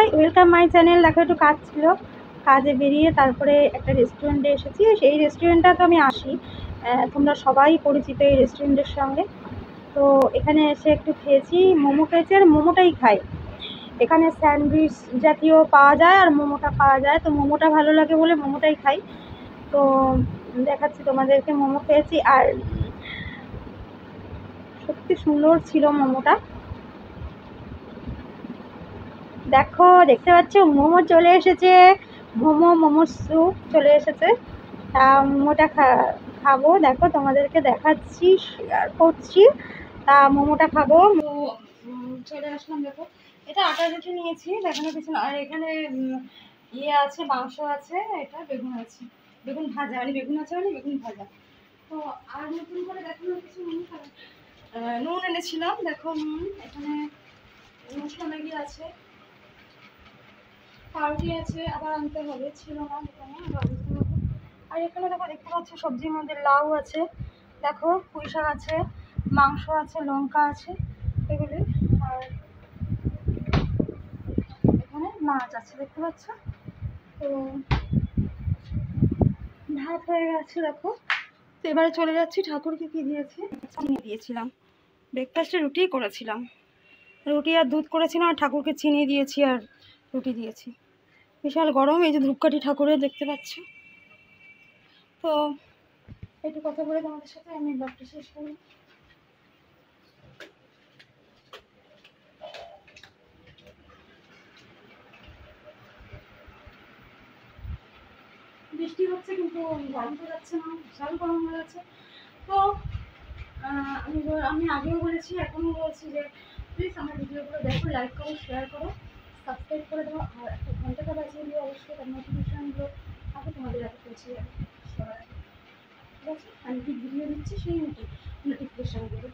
High, welcome my channel. দেখো একটু কাজ ছিল, কাজে বেরিয়ে তারপরে একটা রেস্টুরেন্টে এসেছি। সেই রেস্টুরেন্টটা তো আমি আসি, তোমরা সবাই পরিচিত এই রেস্টুরেন্টের সঙ্গে। তো এখানে এসে একটু খেয়েছি, মোমো খেয়েছি আর মোমোটাই খাই। এখানে স্যান্ডউইচ জাতীয় পাওয়া যায় আর মোমোটা পাওয়া যায়, তো মোমোটা ভালো লাগে বলে মোমোটাই খাই। তো দেখাচ্ছি তোমাদেরকে, মোমো খেয়েছি আর সত্যি সুন্দর ছিল মোমোটা। দেখো, দেখতে পাচ্ছ মোমো চলে এসেছে, মোমো স্যুপ চলে এসেছে। মোমোটা খাবো, দেখো তোমাদেরকে দেখাচ্ছি, শেয়ার করছি। মোমোটা খাবো। চলে আসলাম। দেখো, এটা আটা রুটি নিয়েছি, দেখানো কিছু না। আর এখানে ইয়ে আছে, মাংস আছে, এটা বেগুন আছে, বেগুন ভাজা, মানে বেগুন আছে মানে বেগুন ভাজা। তো আর নতুন করে দেখানোর কিছু নেই। নুন এনেছিলাম, দেখো নুন। এখানে মশলা ম্যাগি আছে, পাউরুটি আছে, আবার আনতে হবে, ছিল না দোকানে, আবার আনতে হবে। আর এখানে দেখো, দেখতে পাচ্ছ সবজির মধ্যে লাউ আছে, দেখো পুঁই শাক আছে, মাংস আছে, লঙ্কা আছে, এগুলি। আর এখানে মাছ আছে, দেখতে পাচ্ছ। তো ভাত হয়ে গেছে দেখো। তো এবারে চলে যাচ্ছি, ঠাকুরকে কি দিয়েছি, চিনি দিয়েছিলাম। ব্রেকফাস্টে রুটি করেছিলাম, রুটি আর দুধ করেছিলাম, আর ঠাকুরকে চিনি দিয়েছি আর রুটি দিয়েছি। বিশাল গরম, এই যে ধূপকাঠি ঠাকুরের দেখতে পাচ্ছ। তো একটু কথা বলে তোমাদের সাথে আমি ব্লগটা শেষ করি। বৃষ্টি হচ্ছে কিন্তু গরম তো যাচ্ছে না, বিশাল গরম হয়ে যাচ্ছে। তো আমি আগেও বলেছি, এখনও বলছি যে প্লিজ আমার ভিডিওগুলো দেখো, লাইক করো, শেয়ার করো, সাবস্ক্রাইব করে দাও, আর একটা ঘন্টাটা বাজিয়ে দিও অবশ্যই, তার নোটিফিকেশানগুলো আগে তোমাদের আগে পৌঁছে যাবে সবার আগে। ঠিক আছে, আমি কি ভিডিও দিচ্ছি সেই নোটিফিকেশানগুলো।